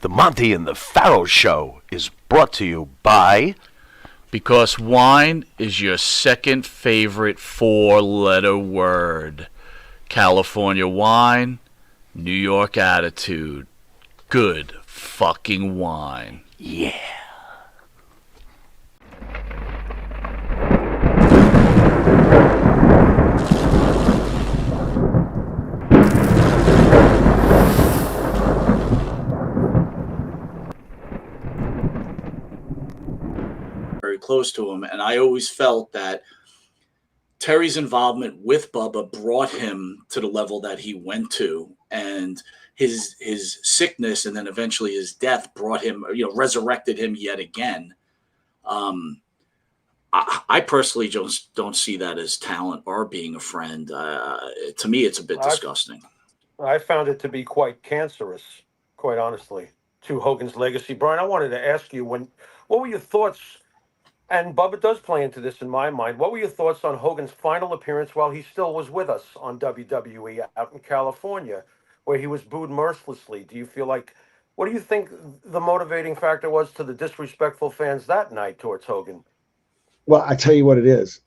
The Monte and the Pharaoh Show is brought to you by... Because wine is your second favorite four-letter word. California wine, New York attitude. Good fucking wine. Yeah. Very close to him, and I always felt that Terry's involvement with Bubba brought him to the level that he went to, and his sickness and then eventually his death brought him, resurrected him yet again. I personally just don't see that as talent or being a friend. To me, it's a bit disgusting. I found it to be quite cancerous, quite honestly, to Hogan's legacy. Brian, I wanted to ask you, what were your thoughts? And Bubba does play into this in my mind. What were your thoughts on Hogan's final appearance while he still was with us on WWE out in California, where he was booed mercilessly? Do you feel like, what do you think the motivating factor was to the disrespectful fans that night towards Hogan? Well, I tell you what it is,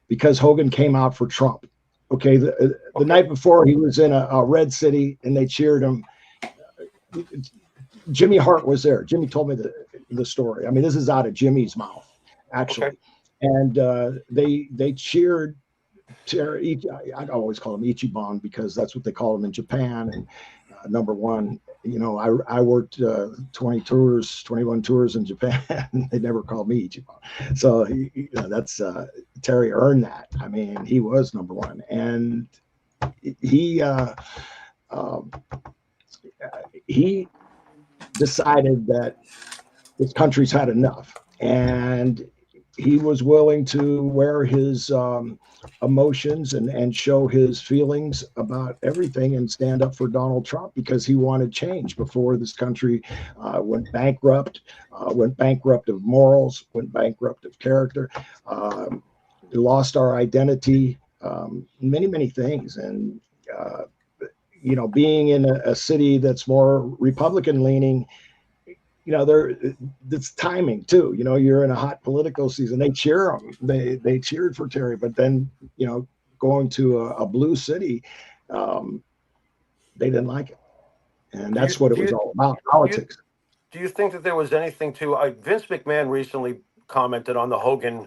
because Hogan came out for Trump. Okay, the night before he was in a red city and they cheered him. Jimmy Hart was there. Jimmy told me the story. I mean, this is out of Jimmy's mouth, actually. Okay. And they cheered Terry. I always call him Ichiban because that's what they call him in Japan. And number one, I worked 21 tours in Japan. They never called me Ichiban. So that's Terry earned that. I mean, he was number one, and he decided that this country's had enough, and he was willing to wear his emotions and show his feelings about everything and stand up for Donald Trump because he wanted change before this country went bankrupt of morals, went bankrupt of character, lost our identity, many things. And being in a city that's more Republican leaning, it's timing too. You're in a hot political season. They cheer him. They cheered for Terry, but then going to a blue city, they didn't like it, and that's what it was all about, politics. Do you think that there was anything to? Vince McMahon recently commented on the Hogan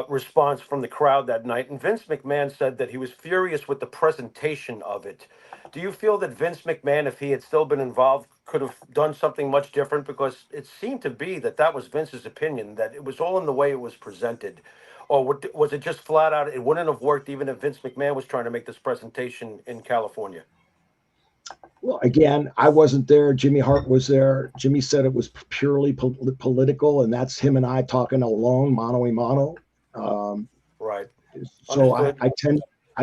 response from the crowd that night, and Vince McMahon said that he was furious with the presentation of it. Do you feel that Vince McMahon, if he had still been involved, could have done something much different? Because it seemed to be that was Vince's opinion, that it was all in the way it was presented. Or was it just flat out, it wouldn't have worked even if Vince McMahon was trying to make this presentation in California? Well, again, I wasn't there. Jimmy Hart was there. Jimmy said it was purely political, and that's him and I talking alone, mano a mano. Right. So I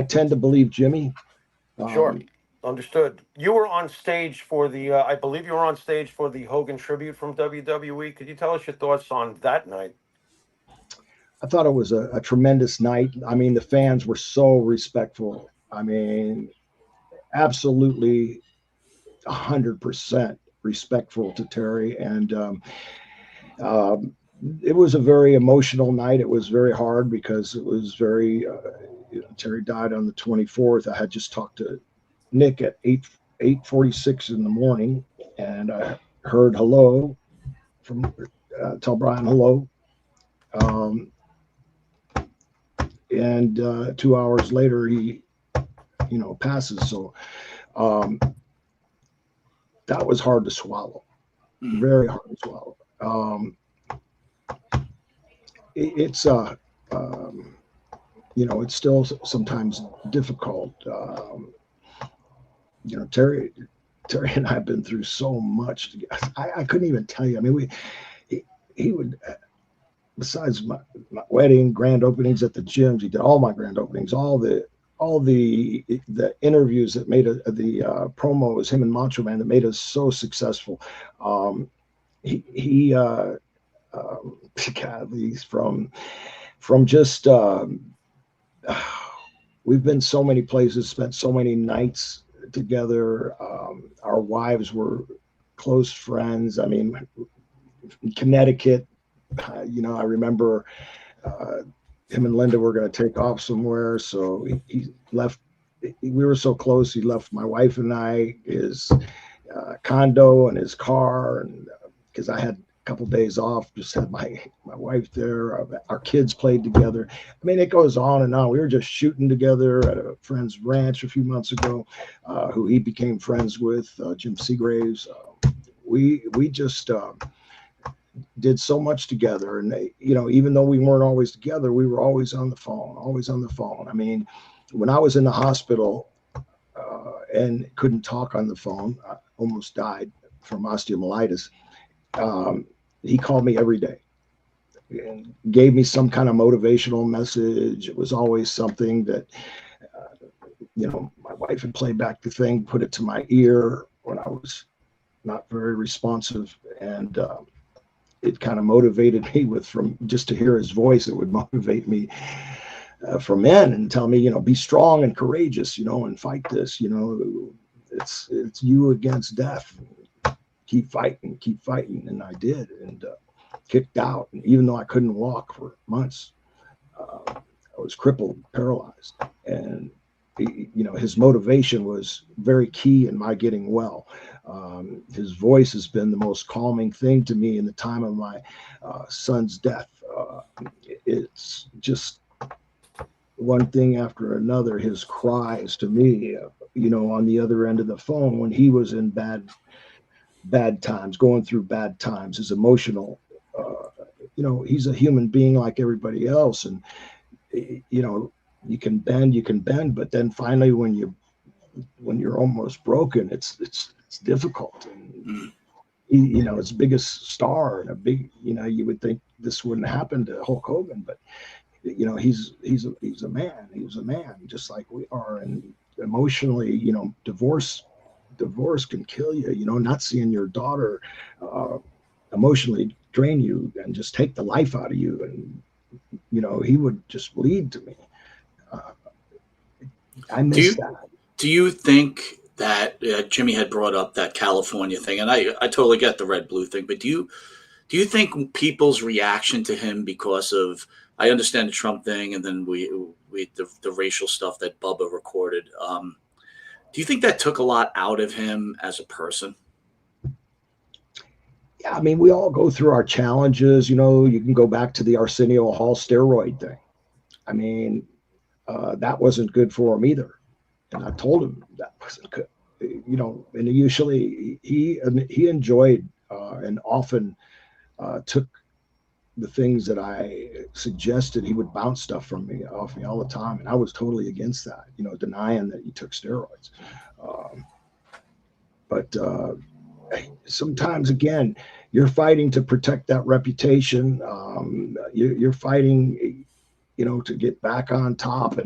tend to believe Jimmy. Sure. Understood. You were on stage for I believe you were on stage for the Hogan tribute from WWE. Could you tell us your thoughts on that night? I thought it was a tremendous night. I mean, the fans were so respectful. I mean, absolutely 100% respectful to Terry. And it was a very emotional night. It was very hard because it was very, Terry died on the 24th. I had just talked to Nick at 8:46 in the morning, and I heard hello from tell Brian hello, and 2 hours later he passes. So that was hard to swallow, very hard to swallow. It's it's still sometimes difficult. Terry and I have been through so much. I couldn't even tell you. I mean, he would, besides my wedding, grand openings at the gyms, he did all my grand openings, all the interviews that made the promos, him and Macho Man, that made us so successful. God, he's from just we've been so many places, spent so many nights together. Our wives were close friends. I mean, in Connecticut, I remember him and Linda were going to take off somewhere. So he left. We were so close. He left my wife and I his condo and his car, and because I had a couple days off, just had my wife there. Our kids played together. I mean, it goes on and on. We were just shooting together at a friend's ranch a few months ago, who he became friends with, Jim Seagraves. We just did so much together, and even though we weren't always together, we were always on the phone. I mean, when I was in the hospital and couldn't talk on the phone, I almost died from osteomyelitis. He called me every day and gave me some kind of motivational message. It was always something that my wife had played back the thing, put it to my ear when I was not very responsive, and it kind of motivated me from just to hear his voice. It would motivate me from men and tell me, be strong and courageous, and fight this. It's you against death. Keep fighting, and I did, and kicked out. And even though I couldn't walk for months, I was crippled, paralyzed, and his motivation was very key in my getting well. His voice has been the most calming thing to me in the time of my son's death. It's just one thing after another. His cries to me, on the other end of the phone when he was in bad times, going through bad times, his emotional, he's a human being like everybody else. And, you can bend, but then finally when you're almost broken, it's difficult. And his biggest star and a big, you would think this wouldn't happen to Hulk Hogan, but he's a man. He was a man just like we are. And emotionally, divorce can kill you. Not seeing your daughter emotionally drain you and just take the life out of you. And he would just bleed to me. I miss that. Do you think that Jimmy had brought up that California thing, and I totally get the red blue thing, but do you think people's reaction to him, because of, I understand the Trump thing, and then the racial stuff that Bubba recorded, do you think that took a lot out of him as a person? Yeah, I mean, we all go through our challenges. You can go back to the Arsenio Hall steroid thing. I mean, that wasn't good for him either. And I told him that wasn't good. And usually he enjoyed and often took the things that I suggested. He would bounce stuff off me all the time. And I was totally against that, denying that he took steroids. But sometimes, again, you're fighting to protect that reputation. You're fighting, to get back on top.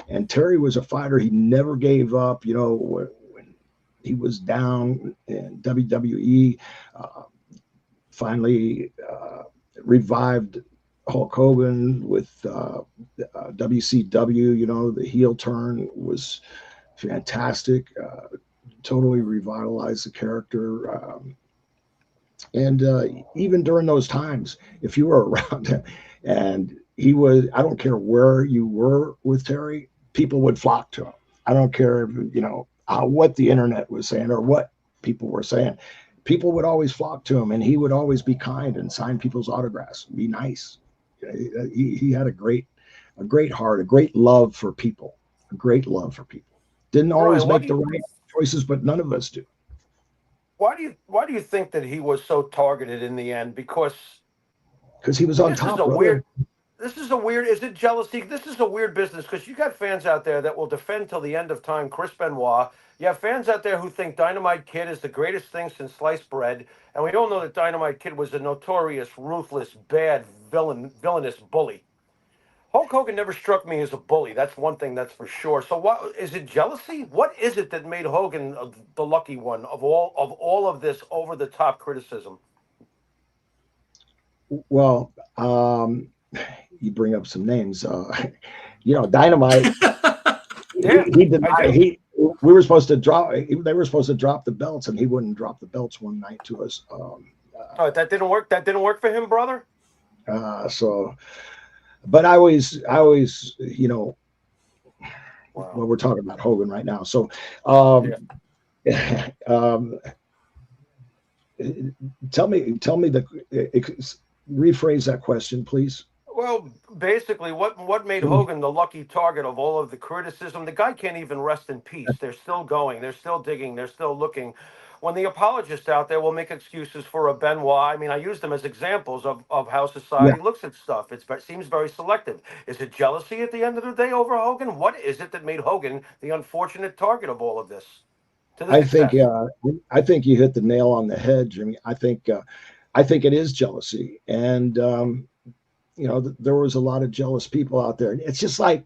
And Terry was a fighter. He never gave up, when he was down in WWE, finally revived Hulk Hogan with WCW. The heel turn was fantastic. Totally revitalized the character. And even during those times, if you were around him and I don't care where you were with Terry, people would flock to him. I don't care, what the internet was saying or what people were saying. People would always flock to him, and he would always be kind and sign people's autographs, be nice. He had a great heart, a great love for people, Didn't always make the right choices, but none of us do. Why do you think that he was so targeted in the end? Because he was on top. This is a weird. Is it jealousy? This is a weird business, because you got fans out there that will defend till the end of time Chris Benoit. You have fans out there who think Dynamite Kid is the greatest thing since sliced bread, and we all know that Dynamite Kid was a notorious, ruthless, bad, villainous bully. Hulk Hogan never struck me as a bully. That's one thing that's for sure. So what is it? Jealousy? What is it that made Hogan the lucky one of all of this over the top criticism? Well, you bring up some names. Dynamite. Yeah, we were supposed to drop. They were supposed to drop the belts, and he wouldn't drop the belts one night to us. Oh, that didn't work. That didn't work for him, brother. But I always, wow. Well, we're talking about Hogan right now. So, tell me rephrase that question, please. Well, basically, what made Hogan the lucky target of all of the criticism? The guy can't even rest in peace. They're still going. They're still digging. They're still looking. When the apologists out there will make excuses for a Benoit, I mean, I use them as examples of how society looks at stuff. It seems very selective. Is it jealousy at the end of the day over Hogan? What is it that made Hogan the unfortunate target of all of this? I think you hit the nail on the head, Jimmy. I think it is jealousy, and there was a lot of jealous people out there. It's just like,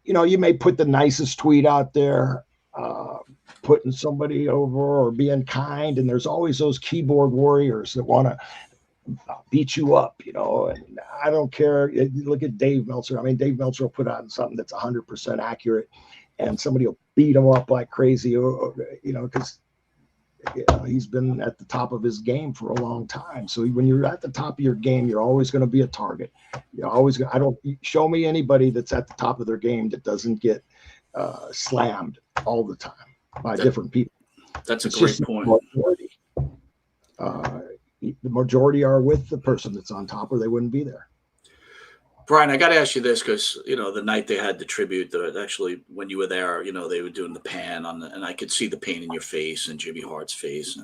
you may put the nicest tweet out there, putting somebody over or being kind, and there's always those keyboard warriors that want to beat you up, and I don't care. Look at Dave Meltzer. I mean, Dave Meltzer will put out something that's 100% accurate, and somebody will beat him up like crazy, because he's been at the top of his game for a long time. So when you're at the top of your game, you're always going to be a target. You're always going. I don't show me anybody that's at the top of their game that doesn't get slammed all the time by different people. That's a great point. The majority are with the person that's on top, or they wouldn't be there. Brian, I got to ask you this because, the night they had the tribute, actually, when you were there, they were doing the pan and I could see the pain in your face and Jimmy Hart's face.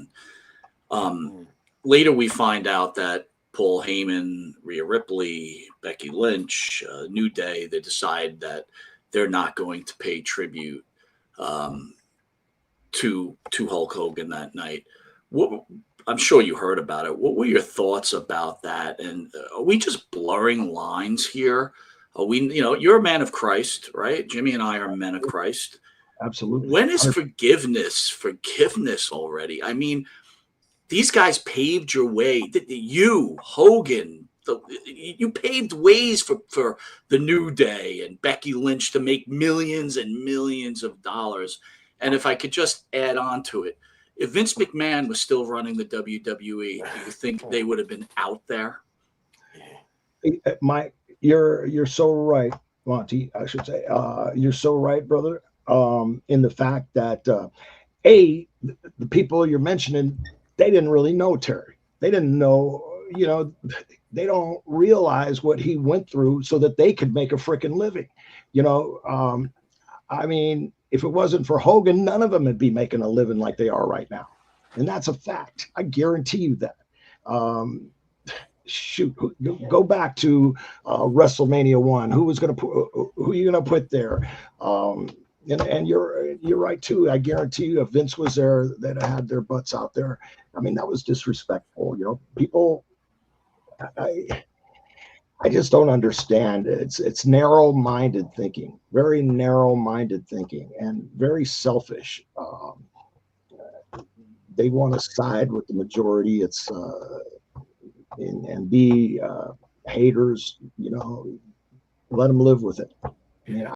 And later we find out that Paul Heyman, Rhea Ripley, Becky Lynch, New Day, they decide that they're not going to pay tribute to Hulk Hogan that night. I'm sure you heard about it. What were your thoughts about that? And are we just blurring lines here? Are we, you're a man of Christ, right? Jimmy and I are men of Christ. Absolutely. When is forgiveness already? I mean, these guys paved your way. You, Hogan, you paved ways for the New Day and Becky Lynch to make millions and millions of dollars. And if I could just add on to it, if Vince McMahon was still running the WWE, do you think they would have been out there? You're so right, Monty. I should say, you're so right, brother. In the fact that the people you're mentioning, they didn't really know Terry. They didn't know, they don't realize what he went through so that they could make a freaking living. I mean, if it wasn't for Hogan, none of them would be making a living like they are right now. And that's a fact. I guarantee you that. Go back to WrestleMania 1. Who are you going to put there? And you're right, too. I guarantee you if Vince was there, they'd have had their butts out there. I mean, that was disrespectful. People, I just don't understand. It's narrow-minded thinking, very narrow-minded thinking, and very selfish. They want to side with the majority. It's and be haters. Let them live with it. I mean,